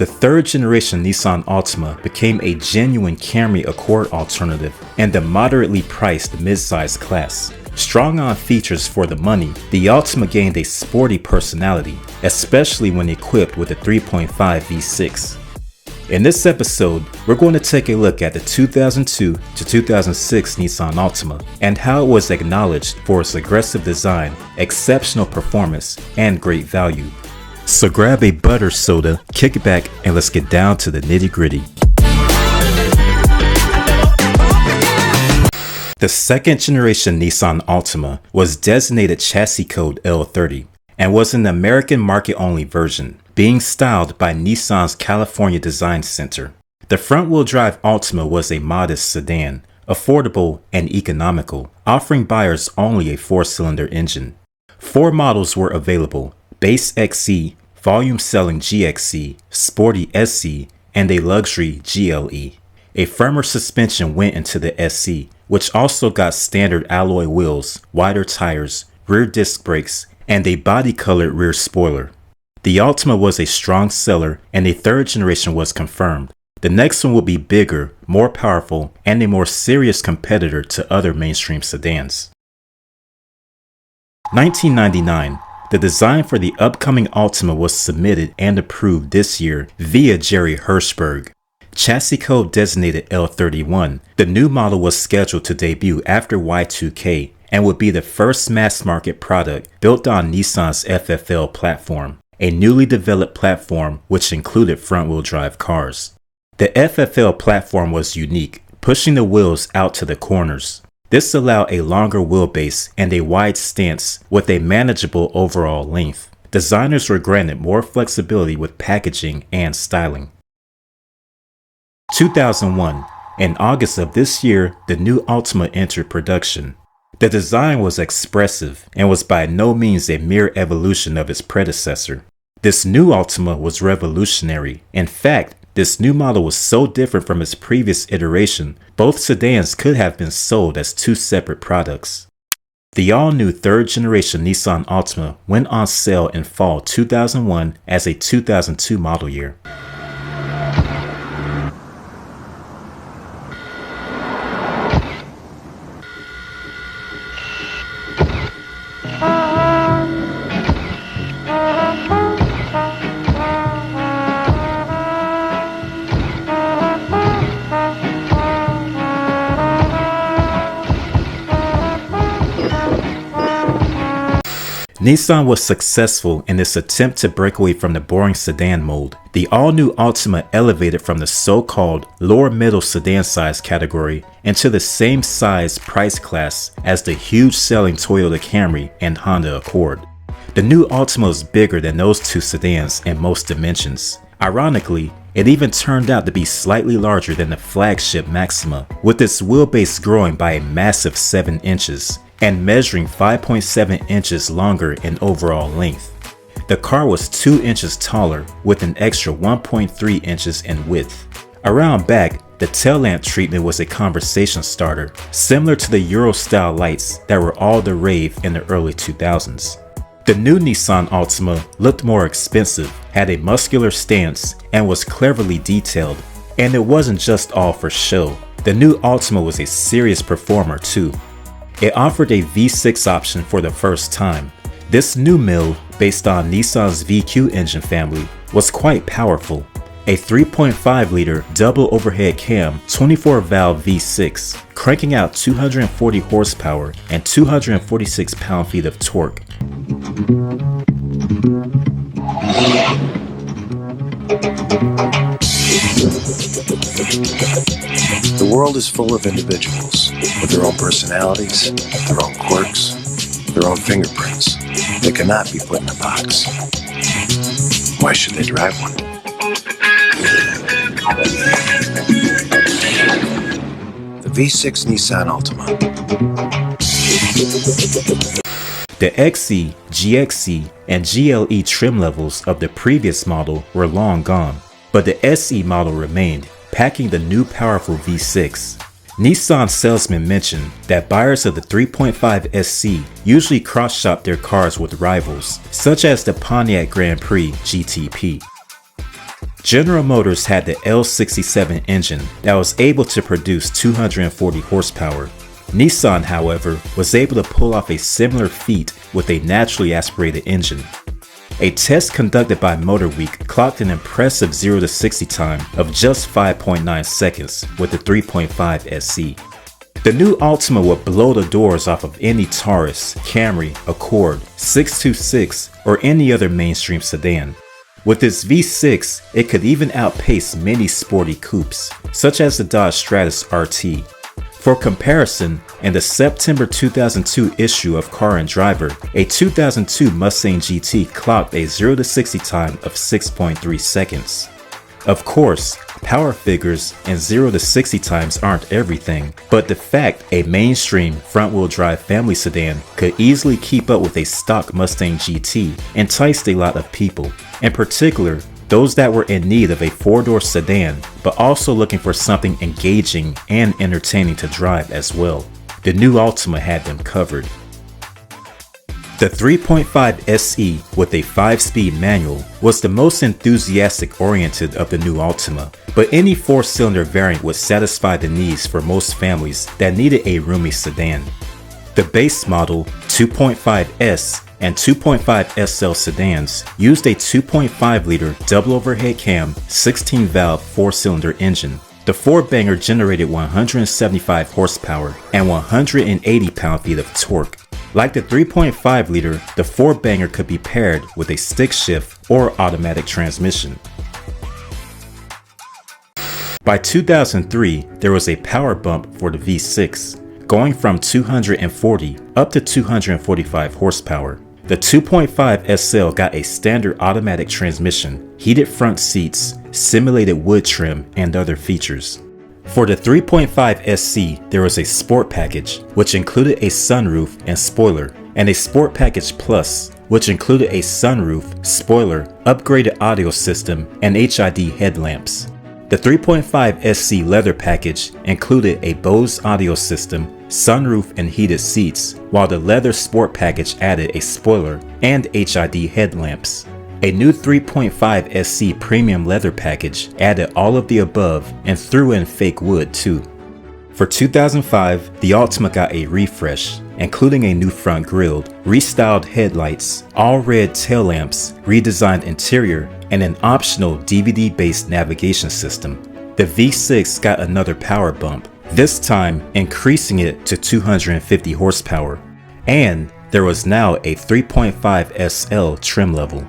The third generation Nissan Altima became a genuine Camry Accord alternative and the moderately priced midsize class. Strong on features for the money, the Altima gained a sporty personality, especially when equipped with a 3.5 V6. In this episode, we're going to take a look at the 2002 to 2006 Nissan Altima and how it was acknowledged for its aggressive design, exceptional performance, and great value. So grab a butter soda, kick it back, and let's get down to the nitty-gritty. The second generation Nissan Altima was designated chassis code L30 and was an American market-only version, being styled by Nissan's California Design Center. The front-wheel drive Altima was a modest sedan, affordable and economical, offering buyers only a 4-cylinder engine. 4 models were available: Base XC, Volume Selling GXC, Sporty SC, and a Luxury GLE. A firmer suspension went into the SC, which also got standard alloy wheels, wider tires, rear disc brakes, and a body-colored rear spoiler. The Altima was a strong seller, and a third generation was confirmed. The next one will be bigger, more powerful, and a more serious competitor to other mainstream sedans. 1999. The design for the upcoming Altima was submitted and approved this year via Jerry Hirschberg. Chassis code designated L31, the new model was scheduled to debut after Y2K and would be the first mass-market product built on Nissan's FFL platform, a newly developed platform which included front-wheel drive cars. The FFL platform was unique, pushing the wheels out to the corners. This allowed a longer wheelbase and a wide stance with a manageable overall length. Designers were granted more flexibility with packaging and styling. 2001. In August of this year, the new Altima entered production. The design was expressive and was by no means a mere evolution of its predecessor. This new Altima was revolutionary. In fact, this new model was so different from its previous iteration, both sedans could have been sold as 2 separate products. The all-new third generation Nissan Altima went on sale in fall 2001 as a 2002 model year. Nissan was successful in its attempt to break away from the boring sedan mold. The all-new Altima elevated from the so-called lower-middle sedan size category into the same size price class as the huge-selling Toyota Camry and Honda Accord. The new Altima was bigger than those 2 sedans in most dimensions. Ironically, it even turned out to be slightly larger than the flagship Maxima, with its wheelbase growing by a massive 7 inches. And measuring 5.7 inches longer in overall length. The car was 2 inches taller with an extra 1.3 inches in width. Around back, the tail lamp treatment was a conversation starter, similar to the Euro-style lights that were all the rave in the early 2000s. The new Nissan Altima looked more expensive, had a muscular stance, and was cleverly detailed. And it wasn't just all for show. The new Altima was a serious performer too. It offered a V6 option for the first time. This new mill, based on Nissan's VQ engine family, was quite powerful. A 3.5-liter double overhead cam 24-valve V6, cranking out 240 horsepower and 246 pound-feet of torque. The world is full of individuals with their own personalities, their own quirks, their own fingerprints. They cannot be put in a box. Why should they drive one? The V6 Nissan Altima. The XC, GXC, and GLE trim levels of the previous model were long gone, but the SE model remained, packing the new powerful V6. Nissan salesmen mentioned that buyers of the 3.5 SC usually cross-shop their cars with rivals, such as the Pontiac Grand Prix GTP. General Motors had the L67 engine that was able to produce 240 horsepower. Nissan, however, was able to pull off a similar feat with a naturally aspirated engine. A test conducted by Motor Week clocked an impressive 0 to 60 time of just 5.9 seconds with the 3.5 SE. The new Altima would blow the doors off of any Taurus, Camry, Accord, 626, or any other mainstream sedan. With its V6, it could even outpace many sporty coupes, such as the Dodge Stratus RT. For comparison, in the September 2002 issue of Car and Driver, a 2002 Mustang GT clocked a 0 to 60 time of 6.3 seconds. Of course, power figures and 0 to 60 times aren't everything, but the fact a mainstream front-wheel drive family sedan could easily keep up with a stock Mustang GT enticed a lot of people, in particular those that were in need of a four-door sedan, but also looking for something engaging and entertaining to drive as well. The new Altima had them covered. The 3.5 SE with a 5-speed manual was the most enthusiastic oriented of the new Altima, but any 4-cylinder variant would satisfy the needs for most families that needed a roomy sedan. The base model, 2.5S, and 2.5 SL sedans used a 2.5-liter double overhead cam, 16-valve 4-cylinder engine. The 4-banger generated 175 horsepower and 180 pound-feet of torque. Like the 3.5-liter, the 4-banger could be paired with a stick shift or automatic transmission. By 2003, there was a power bump for the V6, going from 240 up to 245 horsepower. The 2.5 SL got a standard automatic transmission, heated front seats, simulated wood trim, and other features. For the 3.5 SC, there was a Sport Package, which included a sunroof and spoiler, and a Sport Package Plus, which included a sunroof, spoiler, upgraded audio system, and HID headlamps. The 3.5 SC Leather Package included a Bose audio system, sunroof, and heated seats, while the Leather Sport Package added a spoiler and HID headlamps. A new 3.5 SC Premium Leather Package added all of the above and threw in fake wood too. For 2005, the Altima got a refresh, including a new front grille, restyled headlights, all red tail lamps, redesigned interior, and an optional DVD-based navigation system. The V6 got another power bump, this time increasing it to 250 horsepower, and there was now a 3.5 SL trim level.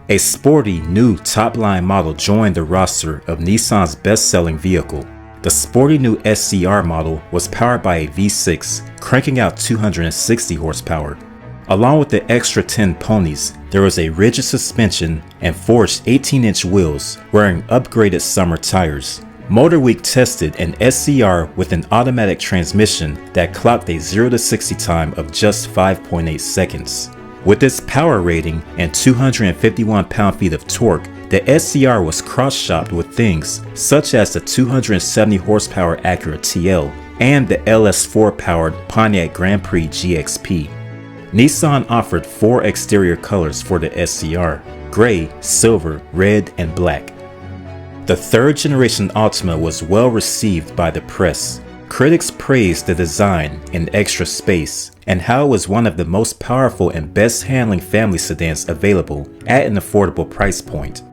A sporty new top-line model joined the roster of Nissan's best-selling vehicle. The sporty new SCR model was powered by a V6, cranking out 260 horsepower. Along with the extra 10 ponies, there was a rigid suspension and forged 18-inch wheels wearing upgraded summer tires. Motor Week tested an SCR with an automatic transmission that clocked a 0 to 60 time of just 5.8 seconds. With its power rating and 251 pound-feet of torque, the SCR was cross-shopped with things such as the 270 horsepower Acura TL and the LS4-powered Pontiac Grand Prix GXP. Nissan offered 4 exterior colors for the SCR: gray, silver, red, and black. The third-generation Altima was well received by the press. Critics praised the design and extra space, and how it was one of the most powerful and best-handling family sedans available at an affordable price point.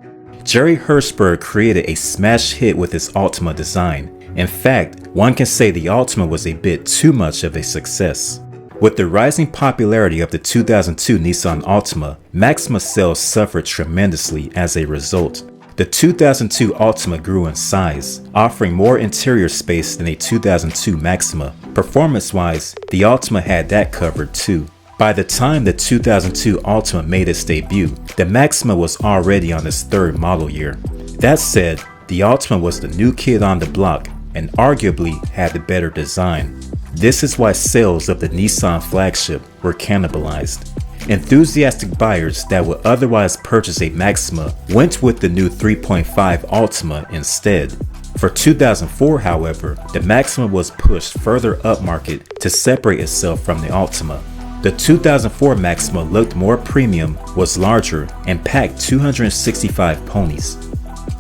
Jerry Hershberg created a smash hit with his Altima design. In fact, one can say the Altima was a bit too much of a success. With the rising popularity of the 2002 Nissan Altima, Maxima sales suffered tremendously as a result. The 2002 Altima grew in size, offering more interior space than a 2002 Maxima. Performance-wise, the Altima had that covered too. By the time the 2002 Altima made its debut, the Maxima was already on its 3rd model year. That said, the Altima was the new kid on the block and arguably had the better design. This is why sales of the Nissan flagship were cannibalized. Enthusiastic buyers that would otherwise purchase a Maxima went with the new 3.5 Altima instead. For 2004, however, the Maxima was pushed further upmarket to separate itself from the Altima. The 2004 Maxima looked more premium, was larger, and packed 265 ponies.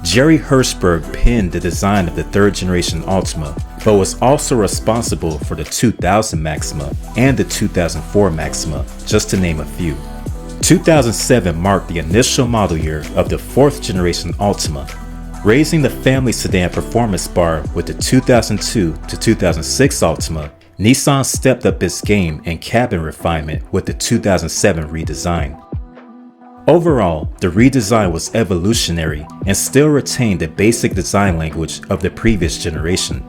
Jerry Hirschberg penned the design of the third generation Altima, but was also responsible for the 2000 Maxima and the 2004 Maxima, just to name a few. 2007 marked the initial model year of the fourth generation Altima, raising the family sedan performance bar with the 2002 to 2006 Altima. Nissan stepped up its game in cabin refinement with the 2007 redesign. Overall, the redesign was evolutionary and still retained the basic design language of the previous generation.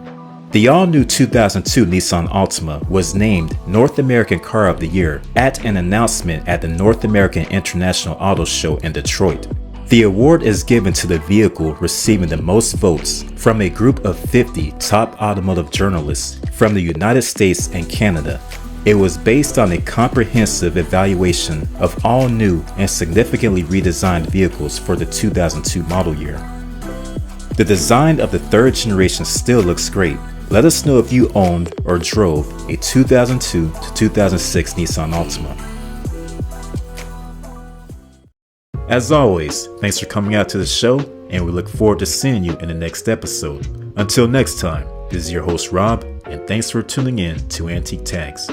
The all-new 2002 Nissan Altima was named North American Car of the Year at an announcement at the North American International Auto Show in Detroit. The award is given to the vehicle receiving the most votes from a group of 50 top automotive journalists from the United States and Canada. It was based on a comprehensive evaluation of all new and significantly redesigned vehicles for the 2002 model year. The design of the third generation still looks great. Let us know if you owned or drove a 2002 to 2006 Nissan Altima. As always, thanks for coming out to the show, and we look forward to seeing you in the next episode. Until next time, this is your host Rob, and thanks for tuning in to Antique Tags.